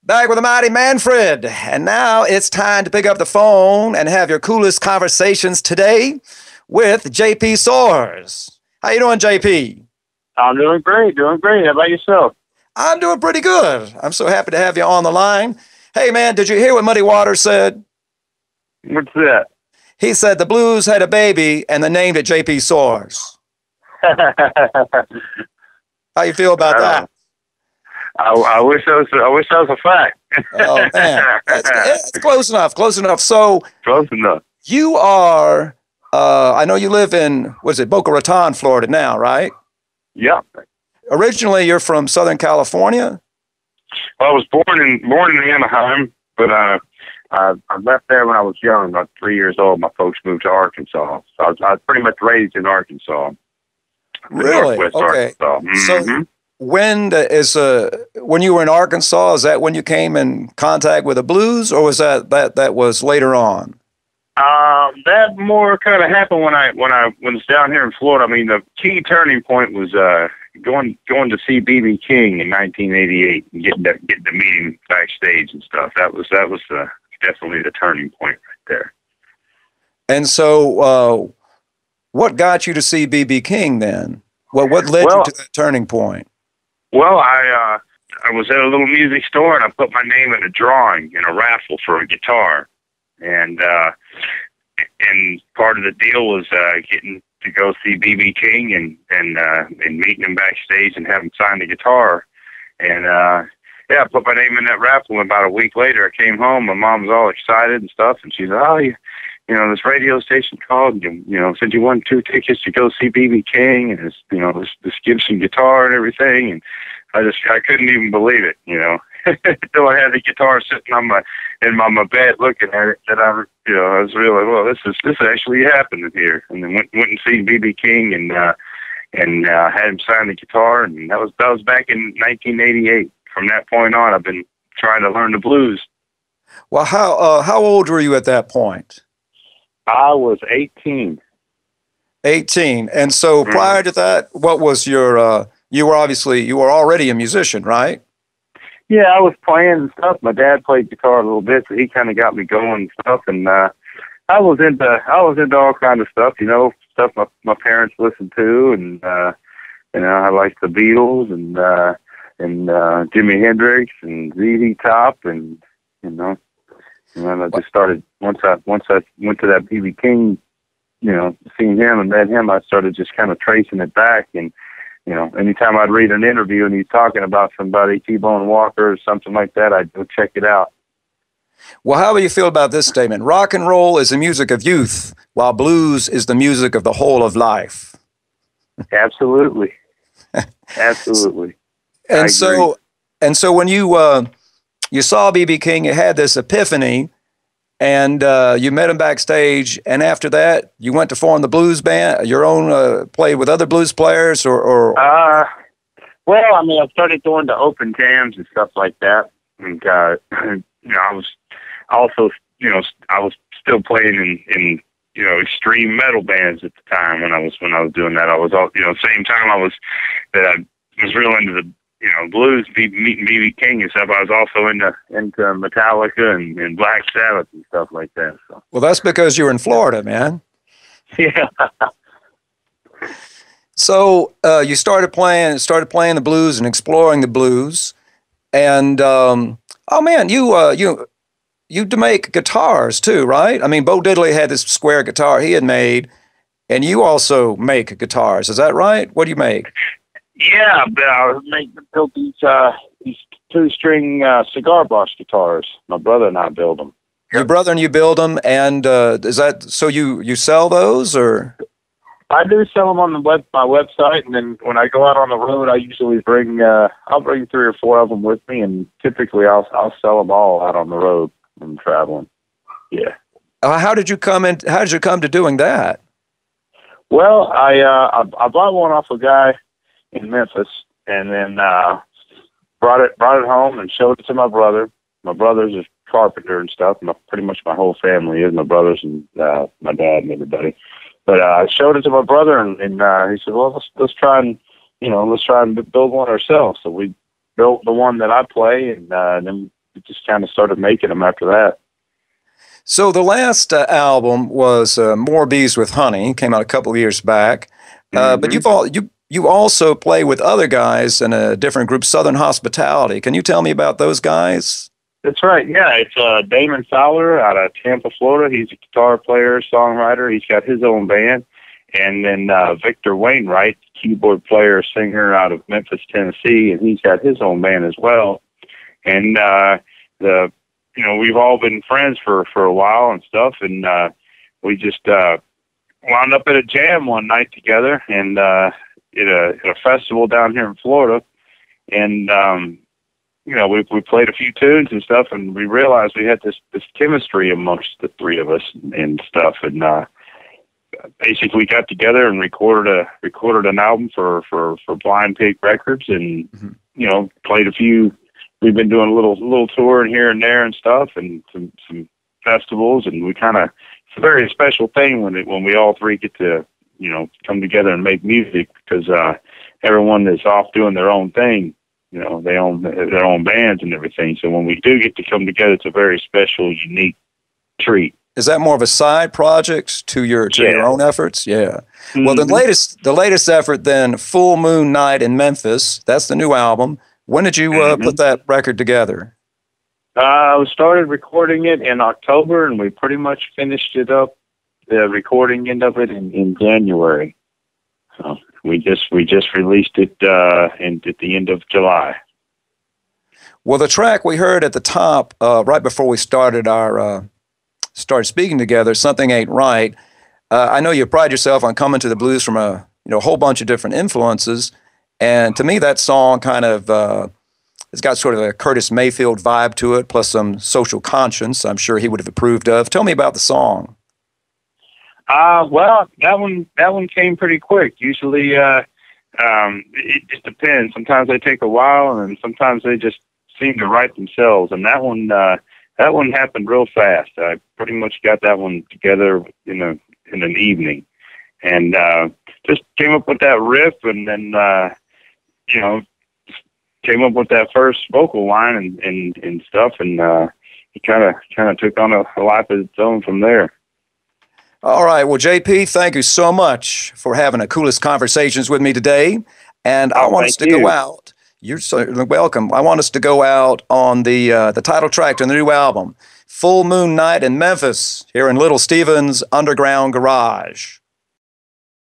Back with the Mighty Manfred. And now it's time to pick up the phone and have your coolest conversations today with JP Soars. How you doing, JP? I'm doing great. How about yourself? I'm doing pretty good. I'm so happy to have you on the line. Hey, man, did you hear what Muddy Waters said? What's that? He said the Blues had a baby and they named it JP Soars. How you feel about that? I wish that was a fact. Oh, man. It's close enough. So, Close enough. You are, I know you live in, Boca Raton, Florida now, right? Yeah. Originally, you're from Southern California? Well, I was born in Anaheim, but I left there when I was young, about 3 years old. My folks moved to Arkansas. So I was pretty much raised in Arkansas. Really? Northwest Okay. Arkansas. Mm-hmm. So when you were in Arkansas, is that when you came in contact with the blues, or was that was later on? That more kind of happened when I was down here in Florida. I mean, the key turning point was going to see B.B. King in 1988 and getting to meet him backstage and stuff. That was definitely the turning point right there. And so, what got you to see B.B. King then? What led you to that turning point? Well, I was at a little music store and I put my name in a drawing in a raffle for a guitar, and part of the deal was getting to go see B.B. King and meeting him backstage and have him sign the guitar, and I put my name in that raffle. And about a week later, I came home. My mom was all excited and stuff, and she said, "Oh, this radio station called, said you won 2 tickets to go see B.B. King and this Gibson guitar and everything." And I couldn't even believe it, until I had the guitar sitting in my bed looking at it, that I was really, well, this actually happening here. And then went and see B.B. King and had him sign the guitar. And that was back in 1988. From that point on, I've been trying to learn the blues. Well, how old were you at that point? I was 18. 18. And so prior to that, what was your, you were already a musician, right? Yeah, I was playing and stuff. My dad played guitar a little bit, so he kind of got me going and stuff. And I was into all kind of stuff, stuff my parents listened to. And, I liked the Beatles and Jimi Hendrix and ZZ Top and, and then I just started, once I went to that B.B. King, seeing him and met him, I started just kind of tracing it back. And, anytime I'd read an interview and he's talking about somebody, T-Bone Walker or something like that, I'd go check it out. Well, how do you feel about this statement? Rock and roll is the music of youth, while blues is the music of the whole of life. Absolutely. Absolutely. And so when you saw B.B. King, you had this epiphany, and you met him backstage, and after that, you went to form the blues band, your own, play with other blues players, or? Well, I mean, I started going to open jams and stuff like that, and, I was also, I was still playing in extreme metal bands at the time when I was doing that. I was all, same time I was real into the, blues, meeting B.B. King and stuff. I was also into Metallica and Black Sabbath and stuff like that. So. Well, that's because you were in Florida, man. Yeah. So you started playing the blues and exploring the blues, and oh man, you make guitars too, right? I mean, Bo Diddley had this square guitar he had made, and you also make guitars. Is that right? What do you make? Yeah, but I built these 2-string cigar box guitars. My brother and I build them. Your brother and you build them, and is that so? You sell those, or? I do sell them on my website, and then when I go out on the road, I usually bring 3 or 4 of them with me, and typically I'll sell them all out on the road when I'm traveling. Yeah. How did you come to doing that? Well, I bought one off a guy in Memphis, and then brought it home and showed it to my brother. My brother's a carpenter and stuff. Pretty much my whole family is, my brothers and my dad and everybody. But I showed it to my brother, and he said, "Well, let's try and build one ourselves." So we built the one that I play, and then just kind of started making them after that. So the last album was More Bees with Honey, came out a couple of years back. But you also play with other guys in a different group, Southern Hospitality. Can you tell me about those guys? That's right. Yeah, it's Damon Fowler out of Tampa, Florida. He's a guitar player, songwriter. He's got his own band. And then Victor Wainwright, keyboard player, singer out of Memphis, Tennessee, and he's got his own band as well. And we've all been friends for a while and stuff, and we just wound up at a jam one night together, and at a festival down here in Florida, and we played a few tunes and stuff, and we realized we had this chemistry amongst the three of us and stuff, and basically got together and recorded an album for Blind Pig Records, and played a few. We've been doing a little touring here and there and stuff, and some festivals, and we kind of, it's a very special thing when we all three get to come together and make music, because everyone is off doing their own thing. They own their own bands and everything. So when we do get to come together, it's a very special, unique treat. Is that more of a side project to your own efforts? Yeah. Mm-hmm. Well, the latest effort then, Full Moon Night in Memphis. That's the new album. When did you put that record together? We started recording it in October, and we pretty much finished it up, the recording end of it, in January. So we just released it at the end of July. Well, the track we heard at the top, right before we started speaking together, Something Ain't Right. I know you pride yourself on coming to the blues from a whole bunch of different influences. And to me, that song kind of, it's got sort of a Curtis Mayfield vibe to it, plus some social conscience I'm sure he would have approved of. Tell me about the song. Well, that one came pretty quick. Usually, it just depends. Sometimes they take a while, and sometimes they just seem to write themselves. And that one happened real fast. I pretty much got that one together in an evening, and just came up with that riff, and then came up with that first vocal line and stuff, and he kind of took on a life of its own from there. All right. Well, JP, thank you so much for having the coolest conversations with me today. And I want us to go out. You're certainly welcome. I want us to go out on the title track to the new album, Full Moon Night in Memphis, here in Little Steven's Underground Garage.